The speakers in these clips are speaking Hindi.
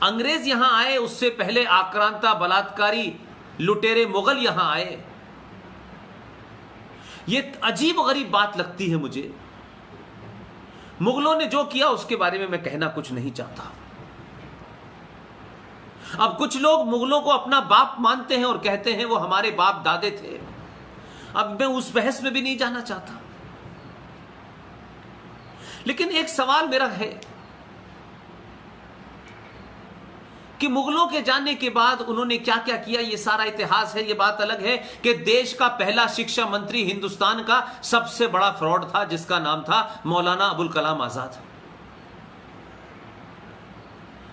अंग्रेज यहां आए उससे पहले आक्रांता बलात्कारी लुटेरे मुगल यहां आए। यह अजीब गरीब बात लगती है मुझे। मुगलों ने जो किया उसके बारे में मैं कहना कुछ नहीं चाहता। अब कुछ लोग मुगलों को अपना बाप मानते हैं और कहते हैं वो हमारे बाप दादे थे। अब मैं उस बहस में भी नहीं जाना चाहता, लेकिन एक सवाल मेरा है कि मुगलों के जाने के बाद उन्होंने क्या क्या किया, ये सारा इतिहास है। ये बात अलग है कि देश का पहला शिक्षा मंत्री हिंदुस्तान का सबसे बड़ा फ्रॉड था जिसका नाम था मौलाना अबुल कलाम आजाद।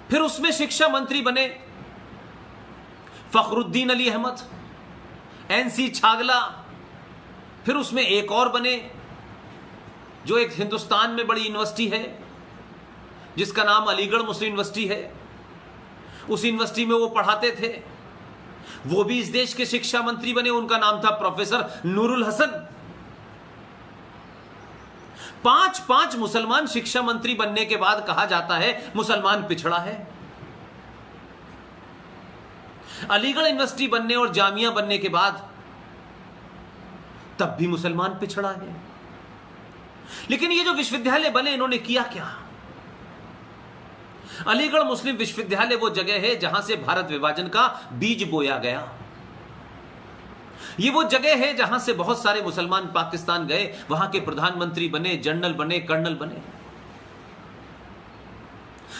फिर उसमें शिक्षा मंत्री बने फखरुद्दीन अली अहमद, एनसी छागला। फिर उसमें एक और बने जो एक हिंदुस्तान में बड़ी यूनिवर्सिटी है जिसका नाम अलीगढ़ मुस्लिम यूनिवर्सिटी है। उस यूनिवर्सिटी में वो पढ़ाते थे, वो भी इस देश के शिक्षा मंत्री बने। उनका नाम था प्रोफेसर नूरुल हसन। 5 मुसलमान शिक्षा मंत्री बनने के बाद कहा जाता है मुसलमान पिछड़ा है। अलीगढ़ यूनिवर्सिटी बनने और जामिया बनने के बाद तब भी मुसलमान पिछड़ा है। लेकिन ये जो विश्वविद्यालय बने इन्होंने किया क्या? अलीगढ़ मुस्लिम विश्वविद्यालय वो जगह है जहां से भारत विभाजन का बीज बोया गया। ये वो जगह है जहां से बहुत सारे मुसलमान पाकिस्तान गए, वहां के प्रधानमंत्री बने, जनरल बने, कर्नल बने।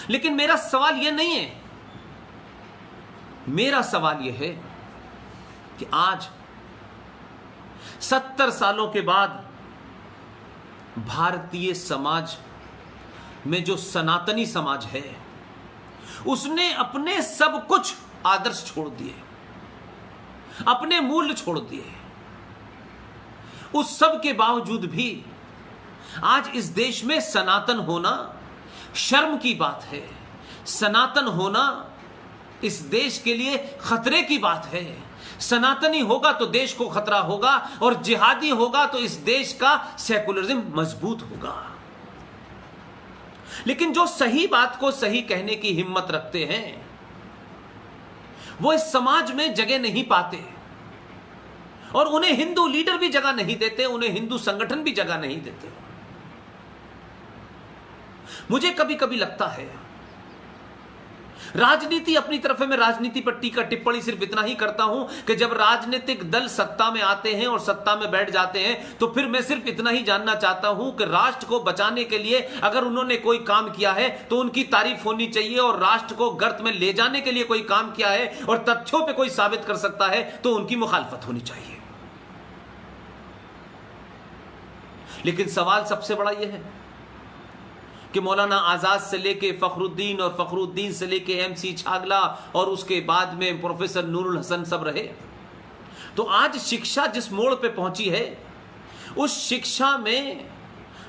लेकिन मेरा सवाल यह नहीं है, मेरा सवाल यह है कि आज 70 सालों के बाद भारतीय समाज में जो सनातनी समाज है उसने अपने सब कुछ आदर्श छोड़ दिए, अपने मूल्य छोड़ दिए। उस सब के बावजूद भी आज इस देश में सनातन होना शर्म की बात है। सनातन होना इस देश के लिए खतरे की बात है। सनातनी होगा तो देश को खतरा होगा और जिहादी होगा तो इस देश का सेकुलरिज्म मजबूत होगा। लेकिन जो सही बात को सही कहने की हिम्मत रखते हैं वो इस समाज में जगह नहीं पाते और उन्हें हिंदू लीडर भी जगह नहीं देते, उन्हें हिंदू संगठन भी जगह नहीं देते। मुझे कभी कभी लगता है राजनीति अपनी तरफ है। मैं राजनीति पर टीका टिप्पणी सिर्फ इतना ही करता हूं कि जब राजनीतिक दल सत्ता में आते हैं और सत्ता में बैठ जाते हैं तो फिर मैं सिर्फ इतना ही जानना चाहता हूं कि राष्ट्र को बचाने के लिए अगर उन्होंने कोई काम किया है तो उनकी तारीफ होनी चाहिए, और राष्ट्र को गर्त में ले जाने के लिए कोई काम किया है और तथ्यों पर कोई साबित कर सकता है तो उनकी मुखालफत होनी चाहिए। लेकिन सवाल सबसे बड़ा यह है कि मौलाना आजाद से लेके फखरुद्दीन और फखरुद्दीन से लेके एमसी छागला और उसके बाद में प्रोफेसर नूरुल हसन सब रहे। तो आज शिक्षा जिस मोड़ पे पहुंची है उस शिक्षा में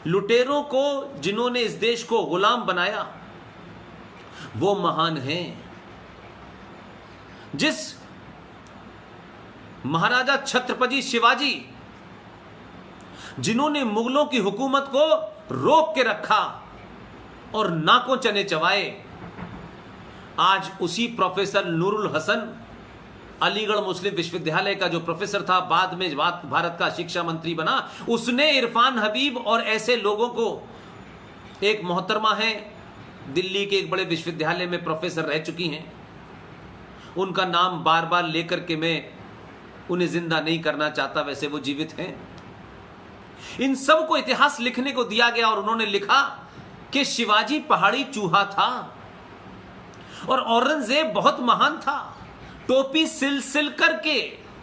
लुटेरों को जिन्होंने इस देश को गुलाम बनाया वो महान हैं। जिस महाराजा छत्रपति शिवाजी जिन्होंने मुगलों की हुकूमत को रोक के रखा और नाकों चने चबाए, आज उसी प्रोफेसर नूरुल हसन अलीगढ़ मुस्लिम विश्वविद्यालय का जो प्रोफेसर था, बाद में भारत का शिक्षा मंत्री बना, उसने इरफान हबीब और ऐसे लोगों को, एक मोहतरमा है दिल्ली के एक बड़े विश्वविद्यालय में प्रोफेसर रह चुकी हैं, उनका नाम बार बार लेकर के मैं उन्हें जिंदा नहीं करना चाहता, वैसे वो जीवित हैं। इन सब को इतिहास लिखने को दिया गया और उन्होंने लिखा कि शिवाजी पहाड़ी चूहा था और औरंगजेब बहुत महान था, टोपी सिल सिल करके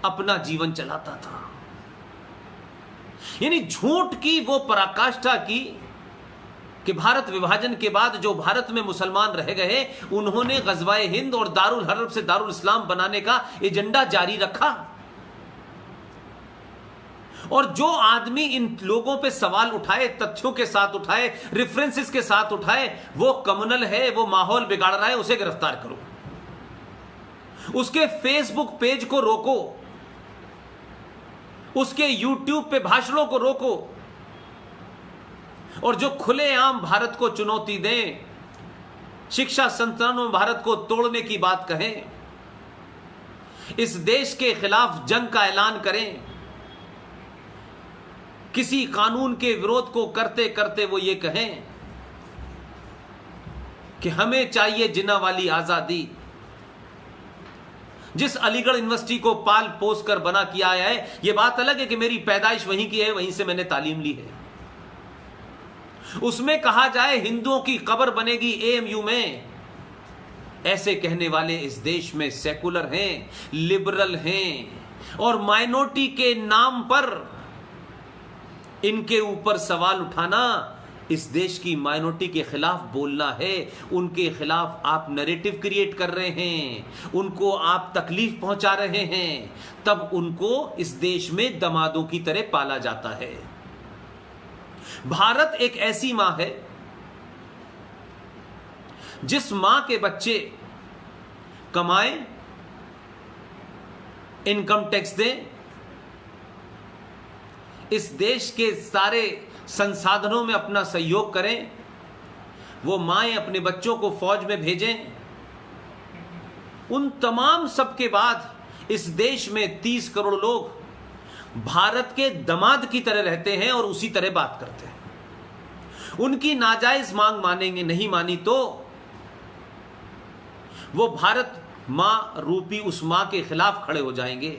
अपना जीवन चलाता था। यानी झूठ की वो पराकाष्ठा की कि भारत विभाजन के बाद जो भारत में मुसलमान रह गए उन्होंने गजवाए हिंद और दारुल हर्ब से दारुल इस्लाम बनाने का एजेंडा जारी रखा। और जो आदमी इन लोगों पे सवाल उठाए, तथ्यों के साथ उठाए, रेफरेंसेस के साथ उठाए, वो कम्युनल है, वो माहौल बिगाड़ रहा है, उसे गिरफ्तार करो, उसके फेसबुक पेज को रोको, उसके यूट्यूब पे भाषणों को रोको, और जो खुलेआम भारत को चुनौती दें शिक्षा संस्थानों में भारत को तोड़ने की बात कहें, इस देश के खिलाफ जंग का ऐलान करें, किसी कानून के विरोध को करते करते वो ये कहें कि हमें चाहिए जिन्ना वाली आजादी। जिस अलीगढ़ यूनिवर्सिटी को पाल पोस कर बना किया है, यह बात अलग है कि मेरी पैदाइश वहीं की है, वहीं से मैंने तालीम ली है। उसमें कहा जाए हिंदुओं की कब्र बनेगी एएमयू में, ऐसे कहने वाले इस देश में सेकुलर हैं, लिबरल हैं, और माइनॉरिटी के नाम पर इनके ऊपर सवाल उठाना इस देश की माइनॉरिटी के खिलाफ बोलना है। उनके खिलाफ आप नैरेटिव क्रिएट कर रहे हैं, उनको आप तकलीफ पहुंचा रहे हैं, तब उनको इस देश में दमादों की तरह पाला जाता है। भारत एक ऐसी मां है जिस मां के बच्चे कमाएं, इनकम टैक्स दें, इस देश के सारे संसाधनों में अपना सहयोग करें, वो माएं अपने बच्चों को फौज में भेजें, उन तमाम सब के बाद इस देश में 30 करोड़ लोग भारत के दामाद की तरह रहते हैं और उसी तरह बात करते हैं। उनकी नाजायज मांग मानेंगे, नहीं मानी तो वो भारत मां रूपी उस मां के खिलाफ खड़े हो जाएंगे।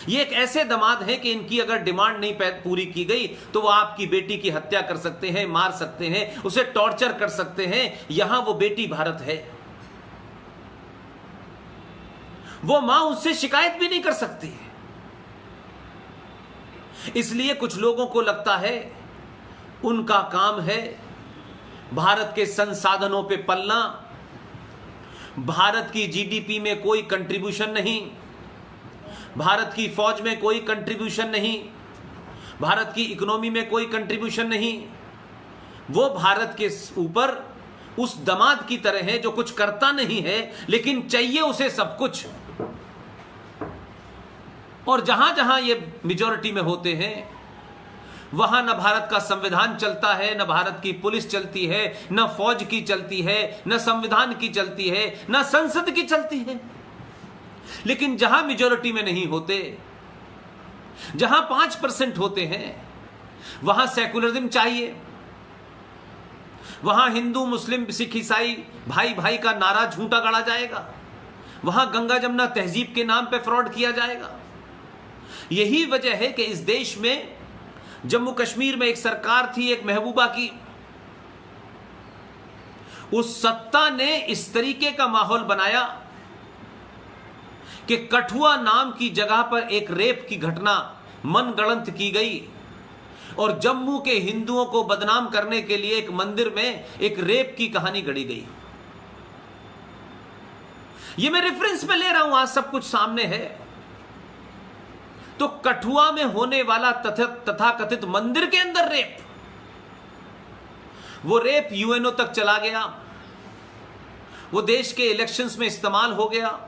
ये एक ऐसे दामाद हैं कि इनकी अगर डिमांड नहीं पूरी की गई तो वो आपकी बेटी की हत्या कर सकते हैं, मार सकते हैं, उसे टॉर्चर कर सकते हैं। यहां वो बेटी भारत है, वो मां उससे शिकायत भी नहीं कर सकती। इसलिए कुछ लोगों को लगता है उनका काम है भारत के संसाधनों पे पलना, भारत की जीडीपी में कोई कंट्रीब्यूशन नहीं, भारत की फौज में कोई कंट्रीब्यूशन नहीं, भारत की इकोनॉमी में कोई कंट्रीब्यूशन नहीं। वो भारत के ऊपर उस दामाद की तरह है जो कुछ करता नहीं है लेकिन चाहिए उसे सब कुछ। और जहां जहां ये मेजॉरिटी में होते हैं वहां न भारत का संविधान चलता है, न भारत की पुलिस चलती है, न फौज की चलती है, न संविधान की चलती है, न संसद की चलती है। लेकिन जहां मेजॉरिटी में नहीं होते, जहां 5% होते हैं, वहां सेकुलरिज्म चाहिए, वहां हिंदू मुस्लिम सिख ईसाई भाई भाई का नारा झूठा गाड़ा जाएगा, वहां गंगा जमुना तहजीब के नाम पे फ्रॉड किया जाएगा। यही वजह है कि इस देश में जम्मू कश्मीर में एक सरकार थी, एक महबूबा की, उस सत्ता ने इस तरीके का माहौल बनाया कि कठुआ नाम की जगह पर एक रेप की घटना मनगढ़ंत की गई और जम्मू के हिंदुओं को बदनाम करने के लिए एक मंदिर में एक रेप की कहानी गढ़ी गई। यह मैं रेफरेंस में ले रहा हूं, आज सब कुछ सामने है। तो कठुआ में होने वाला तथाकथित मंदिर के अंदर रेप, वो रेप यूएनओ तक चला गया, वो देश के इलेक्शंस में इस्तेमाल हो गया,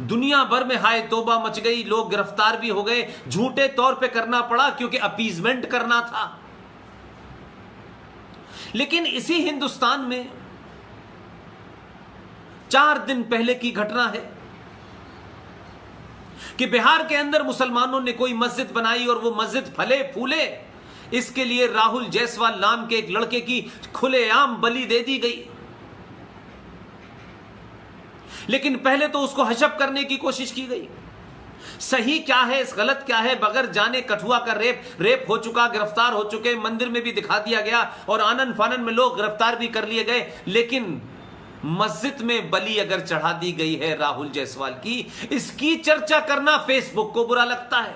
दुनिया भर में हाय तौबा मच गई, लोग गिरफ्तार भी हो गए, झूठे तौर पे करना पड़ा क्योंकि अपीजमेंट करना था। लेकिन इसी हिंदुस्तान में 4 दिन पहले की घटना है कि बिहार के अंदर मुसलमानों ने कोई मस्जिद बनाई और वो मस्जिद फले फूले, इसके लिए राहुल जायसवाल नाम के एक लड़के की खुलेआम बलि दे दी गई। लेकिन पहले तो उसको हशप करने की कोशिश की गई। सही क्या है, गलत क्या है, बगैर जाने कठुआ का रेप हो चुका, गिरफ्तार हो चुके, मंदिर में भी दिखा दिया गया और आनन फानन में लोग गिरफ्तार भी कर लिए गए। लेकिन मस्जिद में बलि अगर चढ़ा दी गई है राहुल जायसवाल की, इसकी चर्चा करना फेसबुक को बुरा लगता है।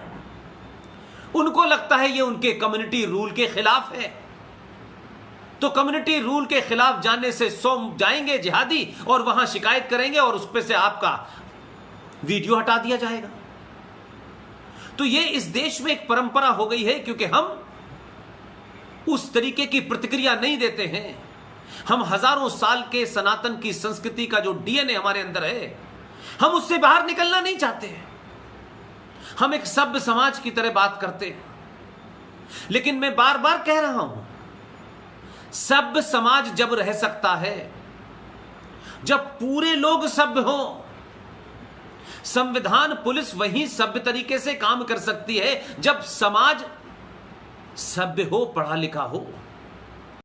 उनको लगता है ये उनके कम्युनिटी रूल के खिलाफ है। तो कम्युनिटी रूल के खिलाफ जाने से जाएंगे जिहादी और वहां शिकायत करेंगे और उस पे से आपका वीडियो हटा दिया जाएगा। तो ये इस देश में एक परंपरा हो गई है, क्योंकि हम उस तरीके की प्रतिक्रिया नहीं देते हैं। हम हजारों साल के सनातन की संस्कृति का जो डीएनए हमारे अंदर है, हम उससे बाहर निकलना नहीं चाहते हैं। हम एक सभ्य समाज की तरह बात करते हैं। लेकिन मैं बार बार कह रहा हूं, सभ्य समाज जब रह सकता है जब पूरे लोग सभ्य हों। संविधान पुलिस वही सभ्य तरीके से काम कर सकती है जब समाज सभ्य हो, पढ़ा लिखा हो।